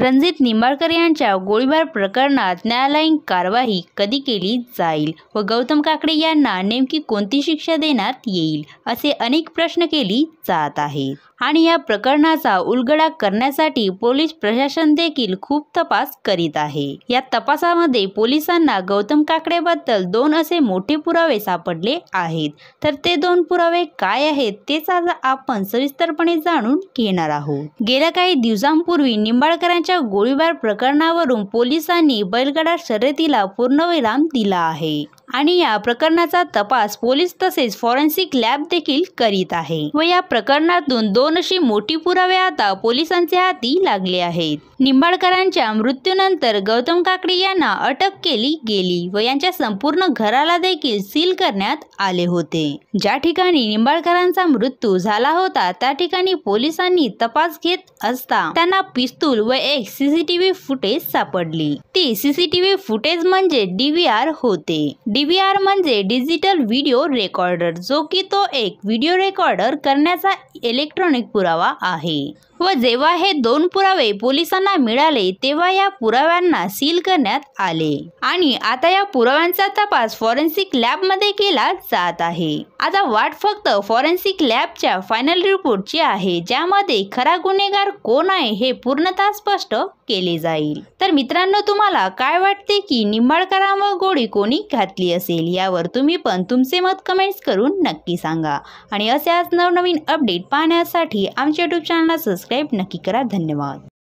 रणजित निंबाळकर यांच्या गोळीबार प्रकरणात न्यायालयीन कारवाई कधी केली जाईल व गौतम काकडे यांना नेमकी कोणती शिक्षा देण्यात येईल असे अनेक प्रश्न केली जात आहेत। आणि या प्रकरणाचा उलगडा करण्यासाठी पोलीस प्रशासन देखील खूप तपास करीत आहे। या तपासामध्ये पोलिसांना गौतम काकडेबद्दल 2 असे मोठे पुरावे सापडले आहेत। तर ते 2 पुरावे काय आहेत तेच आज आपण सविस्तरपणे जाणून घेणार आहोत। गेल्या काही दिवसांपूर्वी निंबाळकरांच्या गोळीबार प्रकरणावरून पोलिसांनी बैलगाडा शर्यतीला पूर्णविराम दिला आहे आणि या प्रकरणाचा तपास पोलीस तसेच फॉरेन्सिक लॅब देखील करीत आहे व या प्रकरणातून 2 अशी मोठी पुरावे आता पोलिसांच्या हाती लागले आहेत। निंबाळकरांच्या मृत्यूनंतर गौतम काकडे यांना अटक केली गेली व यांच्या संपूर्ण घराला देखील सील करण्यात आले होते। ज्या ठिकाणी निंबाळकरांचा मृत्यू झाला होता त्या ठिकाणी पोलिसांनी तपास घेत असता त्यांना पिस्तूल व एक सीसीटीव्ही फुटेज सापडली। ती सीसीटीव्ही फुटेज म्हणजे DVR होते। DVR म्हणजे डिजिटल व्हिडिओ रेकॉर्डर, जो की तो एक व्हिडिओ रेकॉर्डर करण्याचा इलेक्ट्रॉनिक पुरावा आहे। व जेव्हा हे 2 पुरावे पोलिसांना मिळाले तेव्हा या पुराव्यांना सील करण्यात आले आणि आता या पुराव्यांचा तपास फॉरेन्सिक लॅब मध्ये केला जात आहे। आता वाट फक्त फॉरेन्सिक लॅबच्या फायनल रिपोर्टची आहे, ज्यामध्ये खरा गुन्हेगार कोण आहे हे पूर्णतः स्पष्ट केले जाईल। तर मित्रांनो, तुम्हाला काय वाटते की निंबाळकरांवर गोळी कोणी घातली असेल यावर तुम्ही पण तुमचे मत कमेंट्स करून नक्की सांगा आणि असेच नवनवीन अपडेट पाहण्यासाठी आमच्या YouTube चॅनलला सबस्क्राइब नक्की करा। धन्यवाद।